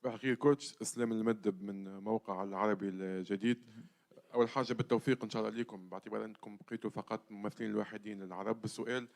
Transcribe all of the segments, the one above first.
بحكي كوتش اسلام المدب من موقع العربي الجديد. اول حاجه بالتوفيق ان شاء الله ليكم، باعتبار انكم بقيتوا فقط ممثلين الوحيدين للعرب. السؤال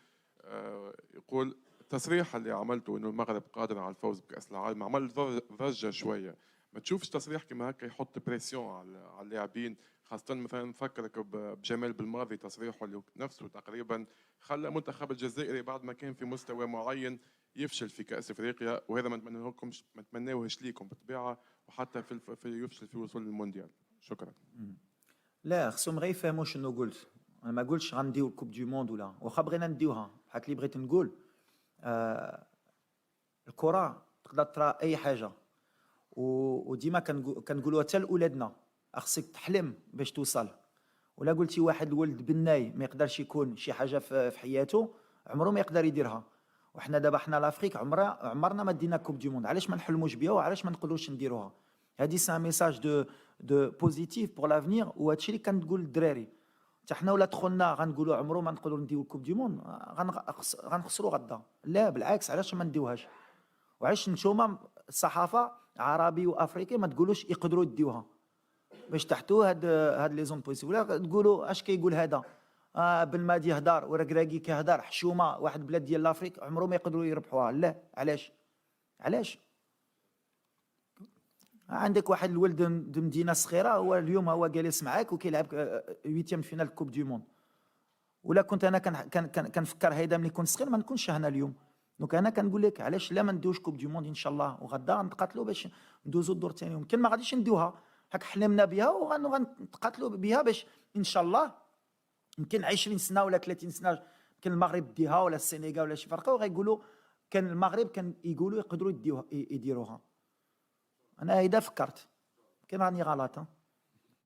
يقول التصريح اللي عملته انه المغرب قادر على الفوز بكاس العالم عمل ضجه شويه، ما تشوفش تصريح كما هكا يحط بريسيون على اللاعبين؟ خاصه مثلا نفكرك بجمال بالماضي، تصريحه اللي نفسه تقريبا خلى المنتخب الجزائري بعد ما كان في مستوى معين يفشل في كاس افريقيا، وهذا ما نتمناوهش ليكم بالطبيعه، وحتى في يفشل في وصول للمونديال. شكرا. لا، خصهم غير يفهموا شنو قلت. انا ما قلتش غنديو الكوب دو موند، ولا واخا بغينا نديوها بحال اللي بغيت نقول. الكره تقدر ترى اي حاجه، وديما كنقولوها حتى لاولادنا، خصك تحلم باش توصل. ولا قلتي واحد الولد بناي ما يقدرش يكون شي حاجه في حياته، عمره ما يقدر يديرها. وحنا دابا حنا لافريك عمرنا ما دينا كوب دو موند. علاش ما نحلموش بها وعلاش ما نقدروش نديروها؟ هذه سان ميساج دو بوزيتيف بور لافنير، وهادشي اللي كنقول للدراري. حتى حنا ولا دخلنا غنقولوا عمره ما نقدروا نديو الكوب دو موند، غنخسروا غدا. لا بالعكس، علاش ما نديوهاش؟ وعلاش نتوما الصحافه عربي وافريقي ما تقولوش يقدروا يديوها باش تحتوا هاد لي زون بوزيتيف؟ ولا تقولوا اش كيقول هذا بن مادي يهدر وركراكي كيهدر حشومه واحد بلاد ديال لافريك عمره ما يقدروا يربحوها. لا، علاش عندك واحد الولد د مدينه صغيره، هو اليوم هو جالس معاك وكيلعب 8 فينال كوب دو موند. ولا كنت انا كنفكر هيدا ملي كنت صغير ما نكونش هنا اليوم. دونك انا كنقول لك علاش لا ما ندوش كوب دو موند ان شاء الله، وغدا غنتقاتلوا باش ندوزوا الدور الثاني. يمكن ما غاديش ندوها، هاك حلمنا بها وغنتقاتلوا بها باش ان شاء الله يمكن 20 سنه ولا 30 سنه يمكن المغرب ديها ولا السنغال ولا شي فرقه، وغيقولوا كان المغرب كان يقولوا يقدروا يديروها. انا هيدا فكرت، يمكن راني غلط.